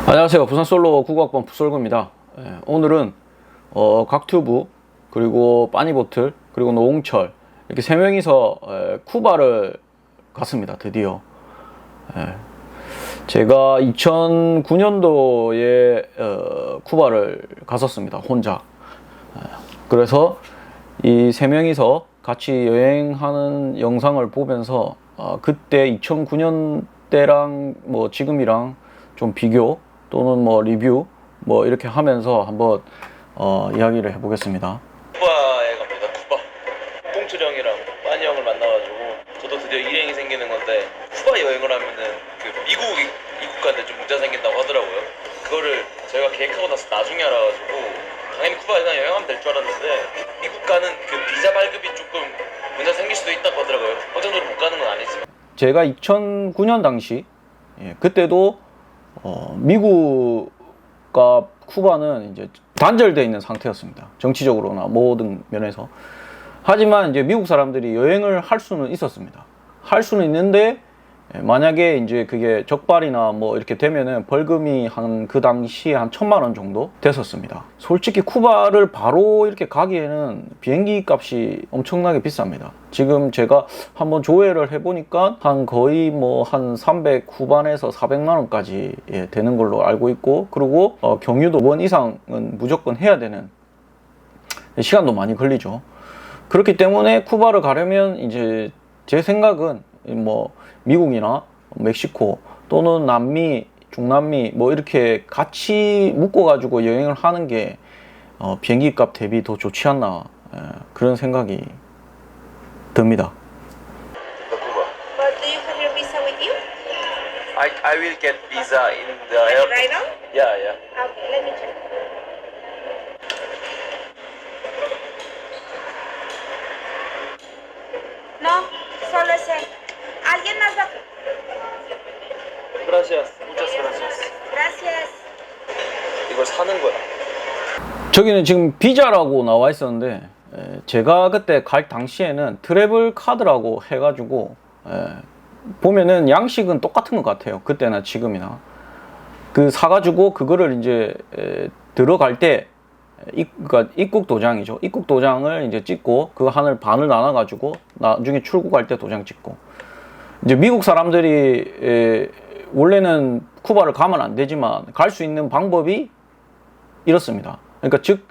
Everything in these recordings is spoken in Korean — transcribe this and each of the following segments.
안녕하세요. 부산 솔로 국악번 풋솔구입니다. 오늘은 각튜브 그리고 빠니보틀 그리고 노홍철 이렇게 세 명이서 쿠바를 갔습니다. 드디어 제가 2009년도에 쿠바를 갔었습니다. 혼자. 그래서 이 세 명이서 같이 여행하는 영상을 보면서 그때 2009년 때랑 뭐 지금이랑 좀 비교 또는 뭐 리뷰 뭐 이렇게 하면서 한번 이야기를 해보겠습니다. 쿠바에 갑니다. 쿠바. 뽕철 형이랑 빠니 형을 만나가지고 저도 드디어 일행이 생기는 건데, 쿠바 여행을 하면은 그 미국 입국하는데 좀 문제가 생긴다고 하더라고요. 그거를 저희가 계획하고 나서 나중에 알아가지고 당연히 쿠바에 그냥 여행하면 될 줄 알았는데, 미국 가는 그 비자 발급이 조금 문제 생길 수도 있다고 하더라고요. 어정도로 못 가는 건 아니지만. 제가 2009년 당시 그때도 미국과 쿠바는 이제 단절되어 있는 상태였습니다. 정치적으로나 모든 면에서. 하지만 이제 미국 사람들이 여행을 할 수는 있었습니다. 할 수는 있는데 만약에 이제 그게 적발이나 뭐 이렇게 되면은 벌금이 한 그 당시에 한 1,000만 원 정도 됐었습니다. 솔직히 쿠바를 바로 이렇게 가기에는 비행기 값이 엄청나게 비쌉니다. 지금 제가 한번 조회를 해보니까 한 거의 뭐 한 300 후반에서 400만 원까지 되는 걸로 알고 있고, 그리고 경유도 1번 이상은 무조건 해야 되는, 시간도 많이 걸리죠. 그렇기 때문에 쿠바를 가려면 이제 제 생각은 뭐 미국이나 멕시코 또는 남미, 중남미 뭐 이렇게 같이 묶어가지고 여행을 하는 게 비행기 값 대비 더 좋지 않나, 그런 생각이 듭니다. But do you have your visa with you? I will get visa in the airport. Right now? Yeah, yeah. Okay, let me check. No, solo ese. ¿Alguien más va? Gracias. Muchas gracias. Gracias. 이걸 사는 거야. 저기는 지금 비자라고 나와 있었는데, 제가 그때 갈 당시에는 트래블 카드라고 해가지고 보면은 양식은 똑같은 것 같아요. 그때나 지금이나. 그 사가지고 그거를 이제 들어갈 때 그러니까 입국 도장이죠. 입국 도장을 이제 찍고 그 하늘 반을 나눠가지고 나중에 출국할 때 도장 찍고. 이제 미국 사람들이 원래는 쿠바를 가면 안 되지만 갈 수 있는 방법이 이렇습니다. 그러니까 즉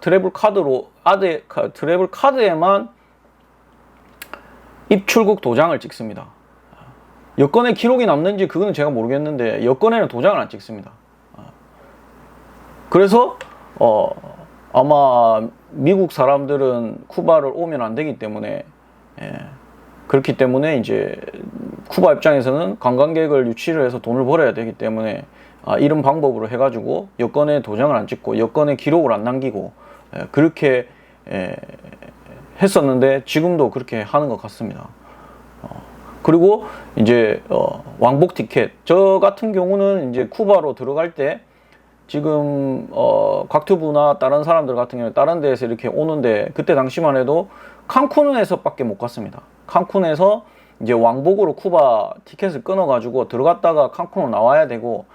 트래블 카드로 트래블 카드에만 입출국 도장을 찍습니다. 여권에 기록이 남는지 그거는 제가 모르겠는데 여권에는 도장을 안 찍습니다. 그래서 아마 미국 사람들은 쿠바를 오면 안 되기 때문에, 그렇기 때문에 이제 쿠바 입장에서는 관광객을 유치를 해서 돈을 벌어야 되기 때문에 이런 방법으로 해가지고 여권에 도장을 안 찍고 여권에 기록을 안 남기고 그렇게 했었는데 지금도 그렇게 하는 것 같습니다. 그리고 이제 왕복 티켓, 저 같은 경우는 이제 쿠바로 들어갈 때 지금 각튜브나 다른 사람들 같은 경우는 다른 데에서 이렇게 오는데, 그때 당시만 해도 칸쿤에서밖에 못 갔습니다. 칸쿤에서 이제 왕복으로 쿠바 티켓을 끊어가지고 들어갔다가 칸쿤으로 나와야 되고,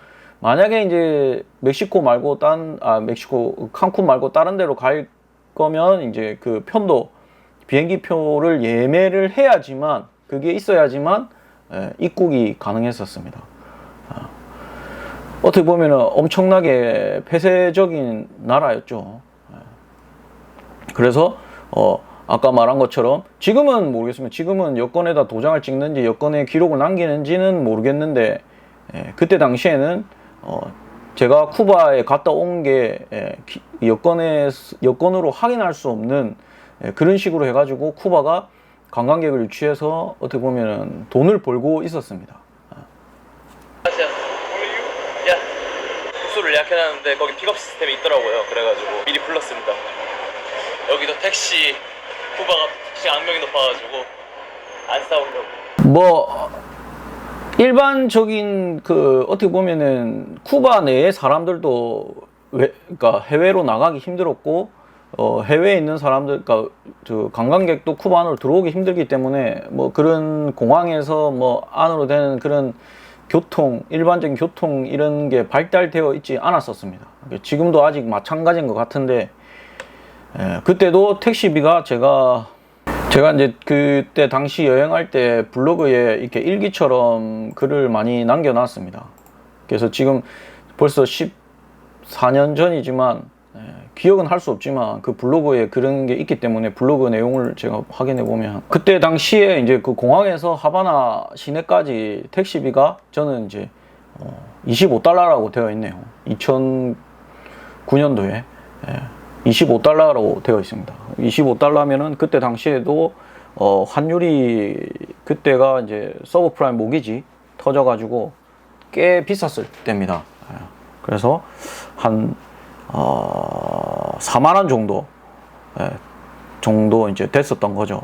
만약에 이제 멕시코 말고 멕시코 칸쿤 말고 다른 데로 갈 거면 이제 그 편도 비행기 표를 예매를 해야지만, 그게 있어야지만 입국이 가능했었습니다. 어떻게 보면 엄청나게 폐쇄적인 나라였죠. 그래서 아까 말한 것처럼 지금은 모르겠습니다. 지금은 여권에다 도장을 찍는지 여권에 기록을 남기는지는 모르겠는데, 그때 당시에는 제가 쿠바에 갔다 온 게 여권으로 확인할 수 없는 그런 식으로 해가지고 쿠바가 관광객을 유치해서 어떻게 보면 돈을 벌고 있었습니다. 숙소를 예약해놨는데 거기 픽업 시스템이 있더라고요. 그래가지고 미리 불렀습니다. 여기도 택시, 쿠바가 택시 악명이 높아가지고 안 싸우려고. 뭐 일반적인 그 어떻게 보면은 쿠바 내의 사람들도 그러니까 해외로 나가기 힘들었고, 해외에 있는 사람들, 그러니까 저 관광객도 쿠바 안으로 들어오기 힘들기 때문에 뭐 그런 공항에서 뭐 안으로 되는 그런 교통, 일반적인 교통 이런 게 발달되어 있지 않았었습니다. 지금도 아직 마찬가지인 것 같은데, 그때도 택시비가 제가 이제 그때 당시 여행할 때 블로그에 이렇게 일기처럼 글을 많이 남겨놨습니다. 그래서 지금 벌써 14년 전이지만 기억은 할 수 없지만 그 블로그에 그런 게 있기 때문에 블로그 내용을 제가 확인해 보면 그때 당시에 이제 그 공항에서 하바나 시내까지 택시비가 저는 이제 25달러라고 되어 있네요. 2009년도에 25달러로 되어 있습니다. 25달러면은 그때 당시에도 환율이 그때가 이제 서브프라임 모기지 터져가지고 꽤 비쌌을 때입니다. 그래서 한 4만 원 정도 이제 됐었던 거죠.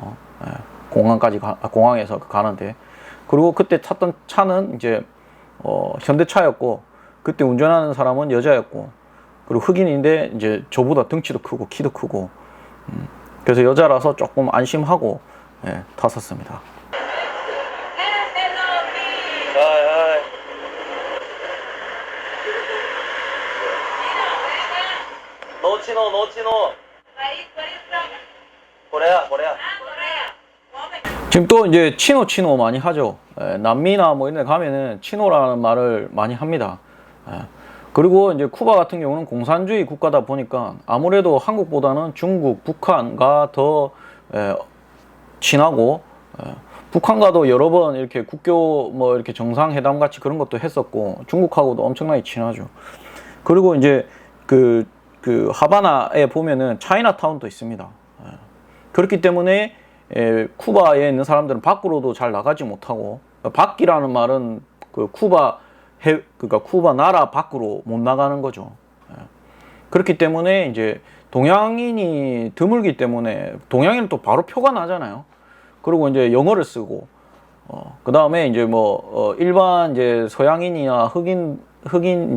공항에서 가는데. 그리고 그때 탔던 차는 이제 현대차였고 그때 운전하는 사람은 여자였고 그리고 흑인인데 이제 저보다 덩치도 크고 키도 크고 그래서 여자라서 조금 안심하고 탔었습니다. No chino. Korea. 지금 또 이제 치노 많이 하죠. 남미나 뭐 이런 데 가면은 치노라는 말을 많이 합니다. 그리고 이제 쿠바 같은 경우는 공산주의 국가다 보니까 아무래도 한국보다는 중국, 북한과 더 친하고 북한과도 여러 번 이렇게 국교 뭐 이렇게 정상회담 같이 그런 것도 했었고 중국하고도 엄청나게 친하죠. 그리고 이제 그 하바나에 보면은 차이나타운도 있습니다. 그렇기 때문에 쿠바에 있는 사람들은 밖으로도 잘 나가지 못하고 밖이라는 말은 그러니까 쿠바 나라 밖으로 못 나가는 거죠. 그렇기 때문에 이제 동양인이 드물기 때문에 동양인은 또 바로 표가 나잖아요. 그리고 이제 영어를 쓰고 그 다음에 이제 뭐 일반 이제 서양인이나 흑인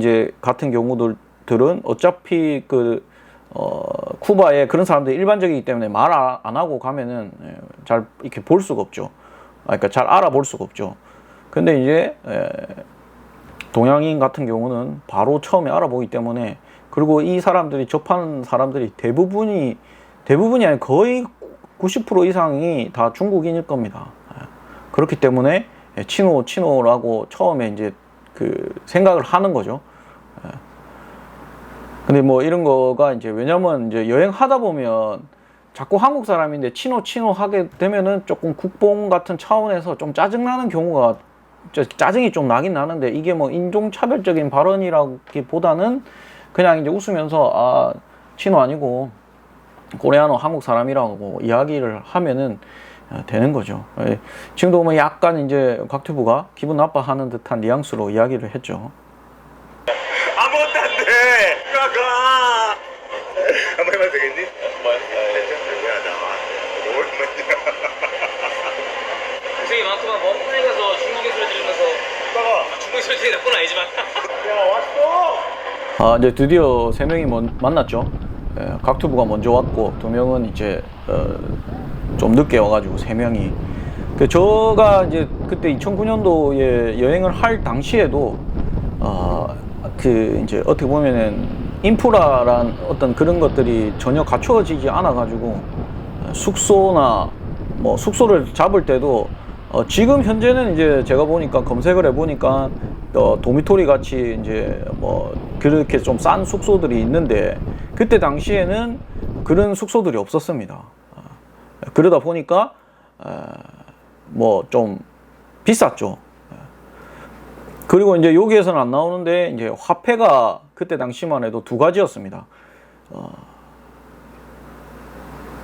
이제 같은 경우들은 어차피 쿠바에 그런 사람들이 일반적이기 때문에 말 안 하고 가면은 잘 이렇게 볼 수가 없죠. 그러니까 잘 알아볼 수가 없죠. 근데 이제 동양인 같은 경우는 바로 처음에 알아보기 때문에 그리고 이 사람들이 접하는 사람들이 대부분이 아니라 거의 90% 이상이 다 중국인일 겁니다. 그렇기 때문에 치노라고 처음에 이제 그 생각을 하는 거죠. 근데 뭐 이런 거가 이제 왜냐면 이제 여행하다 보면 자꾸 한국 사람인데 치노 하게 되면은 조금 국뽕 같은 차원에서 좀 짜증나는 경우가 짜증이 좀 나긴 나는데 이게 뭐 인종차별적인 발언이라기보다는 그냥 이제 웃으면서 치노 아니고 코레아노 한국 사람이라고 이야기를 하면은 되는 거죠. 지금도 뭐 약간 이제 곽튜브가 기분 나빠하는 듯한 뉘앙스로 이야기를 했죠. 아무것도 안 돼. 가. 한번 해봐도 되겠니? 뭐야? 왜 나와? 너무 오랜만이야. 고생이만큼은 먼 편에 가서 중국인 소리 들으면서 중국인 소리 들리는 건 아니지만 야 왔어. 이제 드디어 3명이 만났죠. 곽튜브가 먼저 왔고 2명은 이제 좀 늦게 와가지고 3명이. 저가 이제 그때 2009년도에 여행을 할 당시에도 이제 어떻게 보면은 인프라란 어떤 그런 것들이 전혀 갖추어지지 않아가지고 숙소나 뭐 숙소를 잡을 때도 지금 현재는 이제 제가 보니까 검색을 해보니까 도미토리 같이 이제 뭐 그렇게 좀 싼 숙소들이 있는데 그때 당시에는 그런 숙소들이 없었습니다. 그러다 보니까 뭐 좀 비쌌죠. 그리고 이제 여기에서는 안 나오는데 이제 화폐가 그때 당시만 해도 2가지였습니다.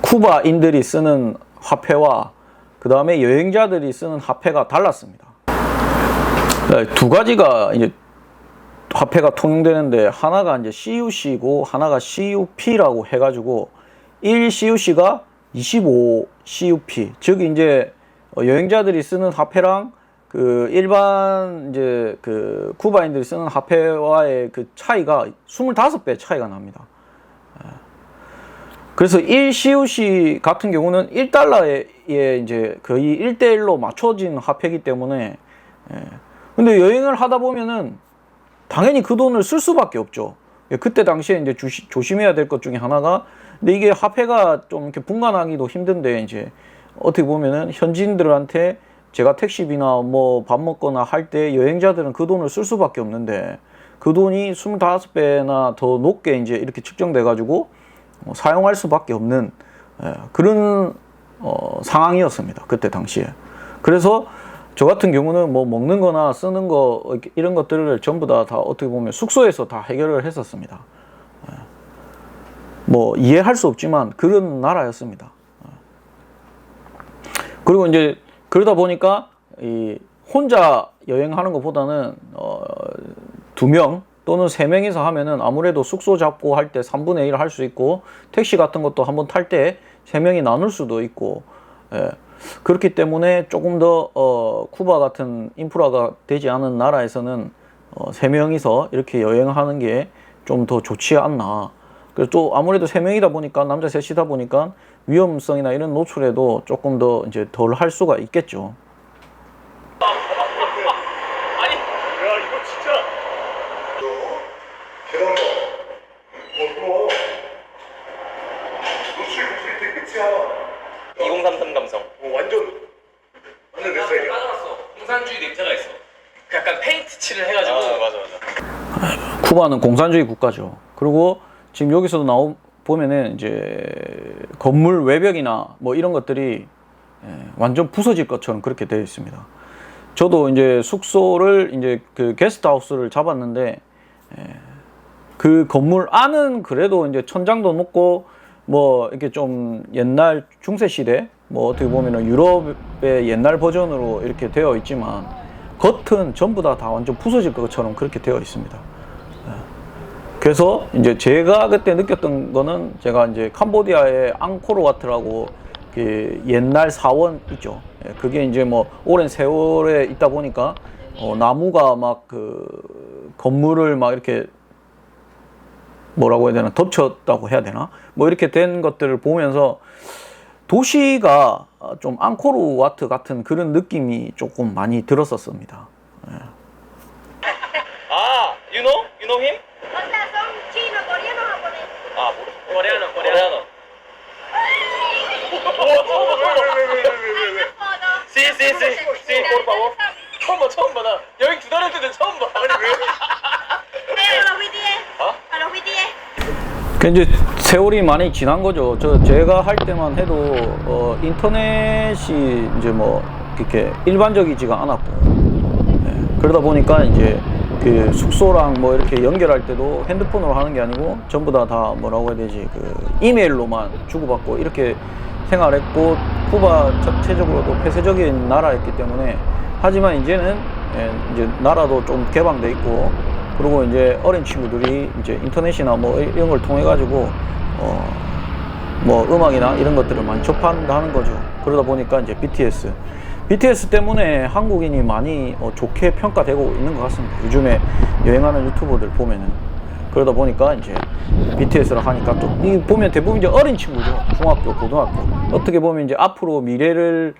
쿠바인들이 쓰는 화폐와 그 다음에 여행자들이 쓰는 화폐가 달랐습니다. 2가지가 이제 화폐가 통용되는데 하나가 이제 CUC고 하나가 CUP라고 해가지고 1 CUC가 25 CUP, 즉 이제 여행자들이 쓰는 화폐랑 그 일반 이제 그 쿠바인들이 쓰는 화폐와의 그 차이가 25배 차이가 납니다. 그래서 1 CUC 같은 경우는 1달러에 이제 거의 1대1로 맞춰진 화폐이기 때문에 근데 여행을 하다 보면은 당연히 그 돈을 쓸 수밖에 없죠. 그때 당시에 이제 조심해야 될 것 중에 하나가, 근데 이게 화폐가 좀 이렇게 분간하기도 힘든데, 이제 어떻게 보면은 현지인들한테 제가 택시비나 뭐 밥 먹거나 할 때 여행자들은 그 돈을 쓸 수밖에 없는데, 그 돈이 25배나 더 높게 이제 이렇게 측정돼 가지고 사용할 수밖에 없는 그런 상황이었습니다. 그때 당시에. 그래서 저 같은 경우는 뭐 먹는 거나 쓰는 거 이런 것들을 전부 다 어떻게 보면 숙소에서 다 해결을 했었습니다. 뭐 이해할 수 없지만 그런 나라였습니다. 그리고 이제 그러다 보니까 이 혼자 여행하는 것보다는 2명 또는 3명이서 하면은 아무래도 숙소 잡고 할 때 3분의 1을 할 수 있고, 택시 같은 것도 한번 탈 때 3명이 나눌 수도 있고, 그렇기 때문에 조금 더 쿠바 같은 인프라가 되지 않은 나라에서는 3명이서 이렇게 여행하는 게 좀 더 좋지 않나. 그래서 또 아무래도 3명이다 보니까, 남자 셋이다 보니까 위험성이나 이런 노출에도 조금 더 이제 덜 할 수가 있겠죠. 야 이거 진짜 대단한 거. 그거 노출 되게 끝이야. 2033 감성. 완전 내 스타일이야. 빠져났어. 공산주의 냄새가 있어. 약간 페인트 칠을 해가지고. 맞아. 쿠바는 공산주의 국가죠. 그리고 지금 여기서도 보면은 이제 건물 외벽이나 뭐 이런 것들이 완전 부서질 것처럼 그렇게 되어 있습니다. 저도 이제 숙소를 이제 그 게스트하우스를 잡았는데, 그 건물 안은 그래도 이제 천장도 높고 뭐 이렇게 좀 옛날 중세 시대, 뭐 어떻게 보면은 유럽의 옛날 버전으로 이렇게 되어 있지만, 겉은 전부 다 완전 부서질 것처럼 그렇게 되어 있습니다. 그래서 이제 제가 그때 느꼈던 거는, 제가 이제 캄보디아의 앙코르와트라고 그 옛날 사원 있죠. 그게 이제 뭐 오랜 세월에 있다 보니까 나무가 막 그 건물을 막 이렇게 뭐라고 해야 되나, 덮쳤다고 해야 되나, 뭐 이렇게 된 것들을 보면서 도시가 좀 앙코르와트 같은 그런 느낌이 조금 많이 들었었습니다. 아, you know him? O sea, son chinos, coreanos, japoneses. 아, coreano. 왜왜왜왜왜 Foto. Sí, por favor. 처음 봐. 나 여행 2달 했는데 처음 봐. 아니 왜? Pero los BTS. A los BTS. 그 이제 세월이 많이 지난 거죠. 제가 할 때만 해도 인터넷이 이제 뭐 이렇게 일반적이지가 않았고, 그러다 보니까 이제 그 숙소랑 뭐 이렇게 연결할 때도 핸드폰으로 하는 게 아니고 전부 다 뭐라고 해야 되지, 그 이메일로만 주고받고 이렇게 생활했고, 쿠바 전체적으로도 폐쇄적인 나라였기 때문에. 하지만 이제는 이제 나라도 좀 개방돼 있고, 그리고 이제 어린 친구들이 이제 인터넷이나 뭐 이런 걸 통해 가지고 뭐 음악이나 이런 것들을 많이 접한다는 거죠. 그러다 보니까 이제 BTS 때문에 한국인이 많이 좋게 평가되고 있는 것 같습니다. 요즘에 여행하는 유튜버들 보면은. 그러다 보니까 이제 BTS를 하니까 또 이 보면 대부분 이제 어린 친구죠. 중학교, 고등학교. 어떻게 보면 이제 앞으로 미래를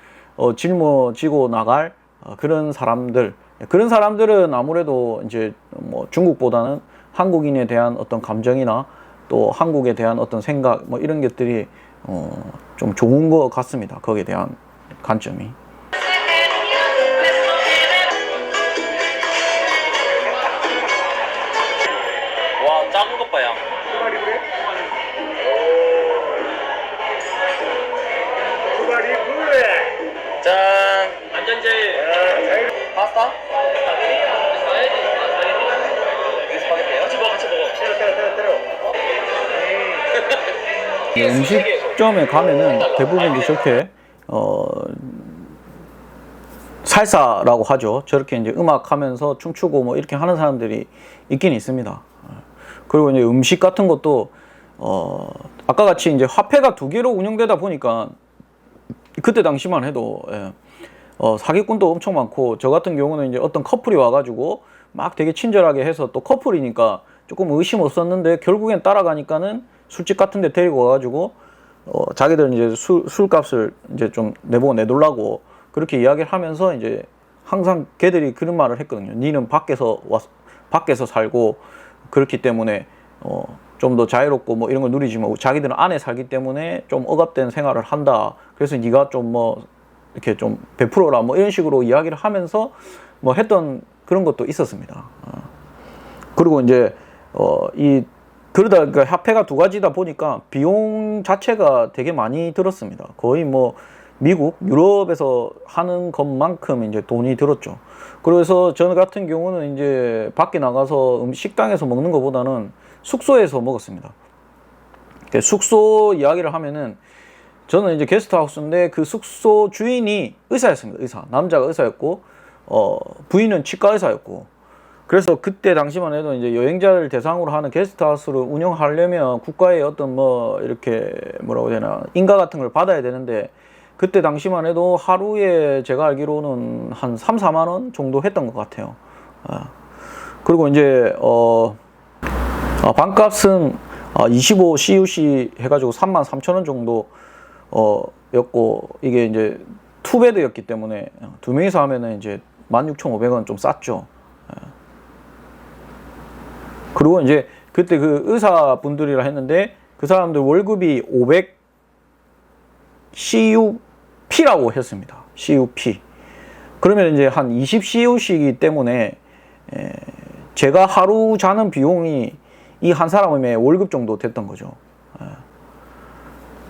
짊어지고 나갈 그런 사람들은 아무래도 이제 뭐 중국보다는 한국인에 대한 어떤 감정이나 또 한국에 대한 어떤 생각 뭐 이런 것들이 좀 좋은 것 같습니다. 거기에 대한 관점이. 와, 작은 것 봐, 양. 쿠바리 그래? 쿠바리 그래. 짠. 완전 제일. 파스타? 같이 먹어. 음식점에 가면은 대부분 이제 저렇게 살사라고 하죠. 저렇게 이제 음악 하면서 춤추고 뭐 이렇게 하는 사람들이 있긴 있습니다. 그리고 이제 음식 같은 것도 아까 같이 이제 화폐가 2개로 운영되다 보니까 그때 당시만 해도 사기꾼도 엄청 많고, 저 같은 경우는 이제 어떤 커플이 와가지고 막 되게 친절하게 해서, 또 커플이니까 조금 의심 없었는데 결국엔 따라가니까는 술집 같은 데 데리고 와가지고 자기들 이제 술값을 이제 좀 내보고 내돌라고 그렇게 이야기를 하면서 이제 항상 걔들이 그런 말을 했거든요. 니는 밖에서 살고 그렇기 때문에 좀 더 자유롭고 뭐 이런 걸 누리지 뭐 자기들은 안에 살기 때문에 좀 억압된 생활을 한다. 그래서 네가 좀 뭐 이렇게 좀 베풀어라 뭐 이런 식으로 이야기를 하면서 뭐 했던 그런 것도 있었습니다. 그리고 이제 그러다 그 화폐가 두 가지다 보니까 비용 자체가 되게 많이 들었습니다. 거의 뭐 미국, 유럽에서 하는 것만큼 이제 돈이 들었죠. 그래서 저 같은 경우는 이제 밖에 나가서 식당에서 먹는 것보다는 숙소에서 먹었습니다. 숙소 이야기를 하면은 저는 이제 게스트하우스인데 그 숙소 주인이 의사였습니다. 의사. 남자가 의사였고, 부인은 치과 의사였고. 그래서 그때 당시만 해도 이제 여행자를 대상으로 하는 게스트하우스를 운영하려면 국가의 어떤 뭐 이렇게 뭐라고 해야 되나 인가 같은 걸 받아야 되는데 그때 당시만 해도 하루에 제가 알기로는 한 3, 4만 원 정도 했던 것 같아요. 그리고 이제 방값은 25 CUC 해가지고 33,000원 정도 였고 이게 이제 투베드였기 때문에 두 명이서 하면은 이제 16,500원 좀 쌌죠. 그리고 이제 그때 그 의사분들이라 했는데 그 사람들 월급이 500 CUP라고 했습니다. CUP. 그러면 이제 한 20 CUC이기 때문에 제가 하루 자는 비용이 이 한 사람의 월급 정도 됐던 거죠.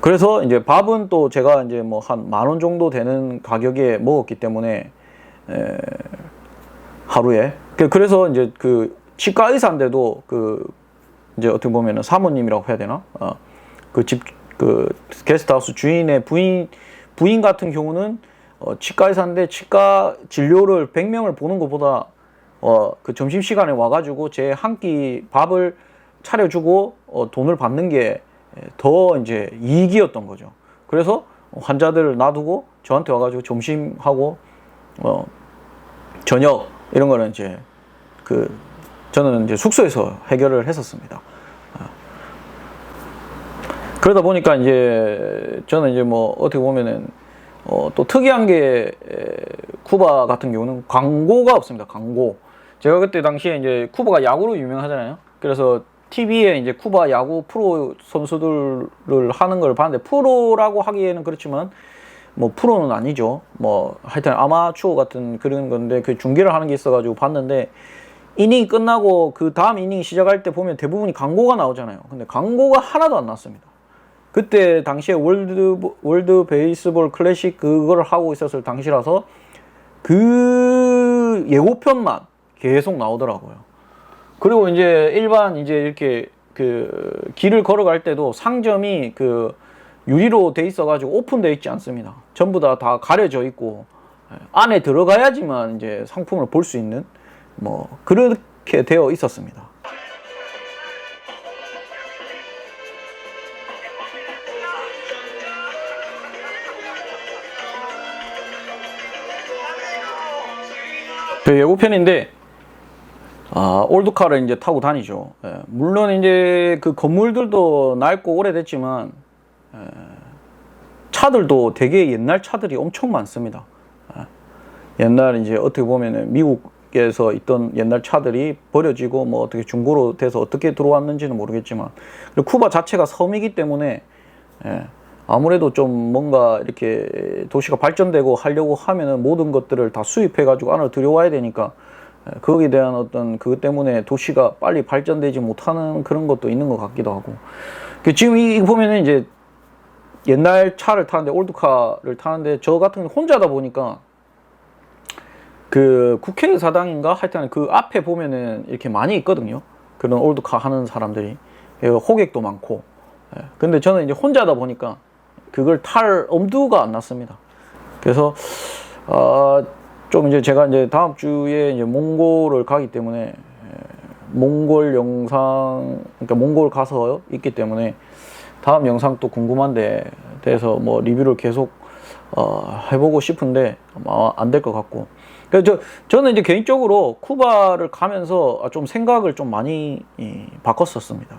그래서 이제 밥은 또 제가 이제 뭐 한 10,000원 정도 되는 가격에 먹었기 때문에 하루에 그래서 이제 그 치과 의사인데도 그 이제 어떻게 보면은 사모님이라고 해야 되나? 그 게스트하우스 주인의 부인 같은 경우는 치과 의사인데 치과 진료를 100명을 보는 것보다 그 점심 시간에 와가지고 제 한 끼 밥을 차려주고 돈을 받는 게 더 이제 이익이었던 거죠. 그래서 환자들을 놔두고 저한테 와가지고 점심하고 저녁 이런 거는 이제 저는 이제 숙소에서 해결을 했었습니다. 그러다 보니까 이제 저는 이제 뭐 어떻게 보면은 또 특이한 게 쿠바 같은 경우는 광고가 없습니다. 광고. 제가 그때 당시에 이제 쿠바가 야구로 유명하잖아요. 그래서 TV에 이제 쿠바 야구 프로 선수들을 하는 걸 봤는데 프로라고 하기에는 그렇지만 뭐 프로는 아니죠. 뭐 하여튼 아마추어 같은 그런 건데 그 중계를 하는 게 있어가지고 봤는데 이닝이 끝나고 그 다음 이닝 시작할 때 보면 대부분이 광고가 나오잖아요. 근데 광고가 하나도 안 났습니다. 그때 당시에 월드 베이스볼 클래식 그걸 하고 있었을 당시라서 그 예고편만 계속 나오더라고요. 그리고 이제 일반 이제 이렇게 그 길을 걸어갈 때도 상점이 그 유리로 돼 있어가지고 오픈되어 있지 않습니다. 전부 다 가려져 있고 안에 들어가야지만 이제 상품을 볼 수 있는 뭐 그렇게 되어 있었습니다. 그 예고편인데 올드카를 이제 타고 다니죠. 물론 이제 그 건물들도 낡고 오래됐지만 차들도 되게 옛날 차들이 엄청 많습니다. 옛날 이제 어떻게 보면은 미국에서 있던 옛날 차들이 버려지고 뭐 어떻게 중고로 돼서 어떻게 들어왔는지는 모르겠지만 그리고 쿠바 자체가 섬이기 때문에 아무래도 좀 뭔가 이렇게 도시가 발전되고 하려고 하면은 모든 것들을 다 수입해 가지고 안으로 들여와야 되니까 거기에 대한 어떤 그것 때문에 도시가 빨리 발전되지 못하는 그런 것도 있는 것 같기도 하고 지금 이 보면은 이제 옛날 차를 타는데 올드카를 타는데 저 같은 경우 혼자다 보니까 그 국회의사당인가 하여튼 그 앞에 보면은 이렇게 많이 있거든요. 그런 올드카 하는 사람들이 호객도 많고 근데 저는 이제 혼자다 보니까 그걸 탈 엄두가 안 났습니다. 그래서 좀 이제 제가 이제 다음 주에 이제 몽골을 가기 때문에 몽골 영상 그러니까 몽골 가서 있기 때문에 다음 영상 또 궁금한데 대해서 뭐 리뷰를 계속 해보고 싶은데 아마 안 될 것 같고 그래서 저는 이제 개인적으로 쿠바를 가면서 좀 생각을 좀 많이 바꿨었습니다.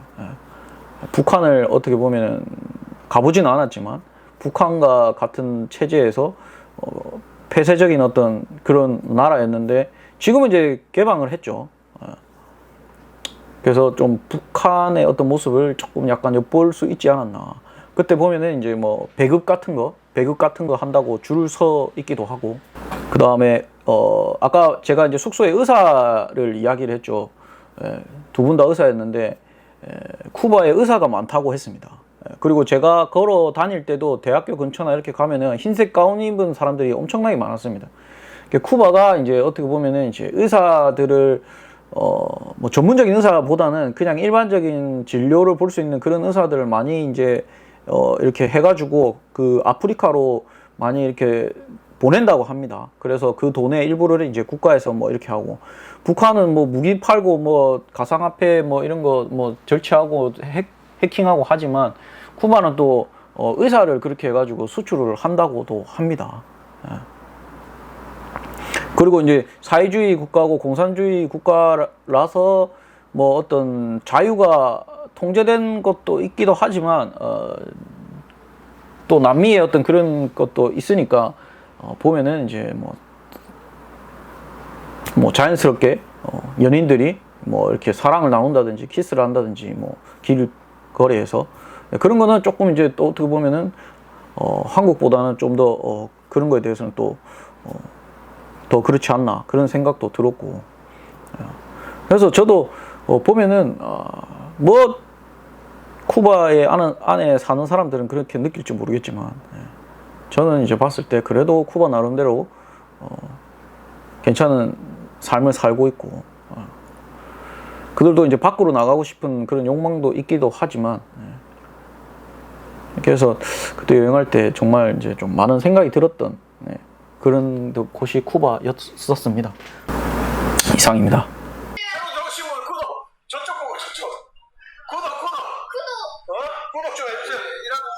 북한을 어떻게 보면은 가보지는 않았지만 북한과 같은 체제에서 폐쇄적인 어떤 그런 나라였는데 지금은 이제 개방을 했죠. 그래서 좀 북한의 어떤 모습을 조금 약간 엿볼 수 있지 않았나. 그때 보면은 이제 뭐 배급 같은 거 한다고 줄 서 있기도 하고. 그 다음에 아까 제가 이제 숙소에 의사를 이야기를 했죠. 두 분 다 의사였는데 쿠바에 의사가 많다고 했습니다. 그리고 제가 걸어 다닐 때도 대학교 근처나 이렇게 가면은 흰색 가운 입은 사람들이 엄청나게 많았습니다. 쿠바가 이제 어떻게 보면은 이제 의사들을 뭐 전문적인 의사보다는 그냥 일반적인 진료를 볼 수 있는 그런 의사들을 많이 이제 이렇게 해가지고 그 아프리카로 많이 이렇게 보낸다고 합니다. 그래서 그 돈의 일부를 이제 국가에서 뭐 이렇게 하고, 북한은 뭐 무기 팔고 뭐 가상화폐 뭐 이런 거 뭐 절취하고 해킹하고 하지만 쿠바는 또 의사를 그렇게 해가지고 수출을 한다고도 합니다. 그리고 이제 사회주의 국가고 공산주의 국가라서 뭐 어떤 자유가 통제된 것도 있기도 하지만 또 남미의 어떤 그런 것도 있으니까 보면은 이제 뭐 자연스럽게 연인들이 뭐 이렇게 사랑을 나눈다든지 키스를 한다든지 뭐 길거리에서 그런 거는 조금 이제 또 어떻게 보면은 한국보다는 좀 더 그런 거에 대해서는 또 더 그렇지 않나 그런 생각도 들었고. 그래서 저도 보면은 뭐 쿠바의 안에 사는 사람들은 그렇게 느낄지 모르겠지만 저는 이제 봤을 때 그래도 쿠바 나름대로 괜찮은 삶을 살고 있고, 그들도 이제 밖으로 나가고 싶은 그런 욕망도 있기도 하지만, 그래서 그때 여행할 때 정말 이제 좀 많은 생각이 들었던 그런 곳이 쿠바였었습니다. 이상입니다.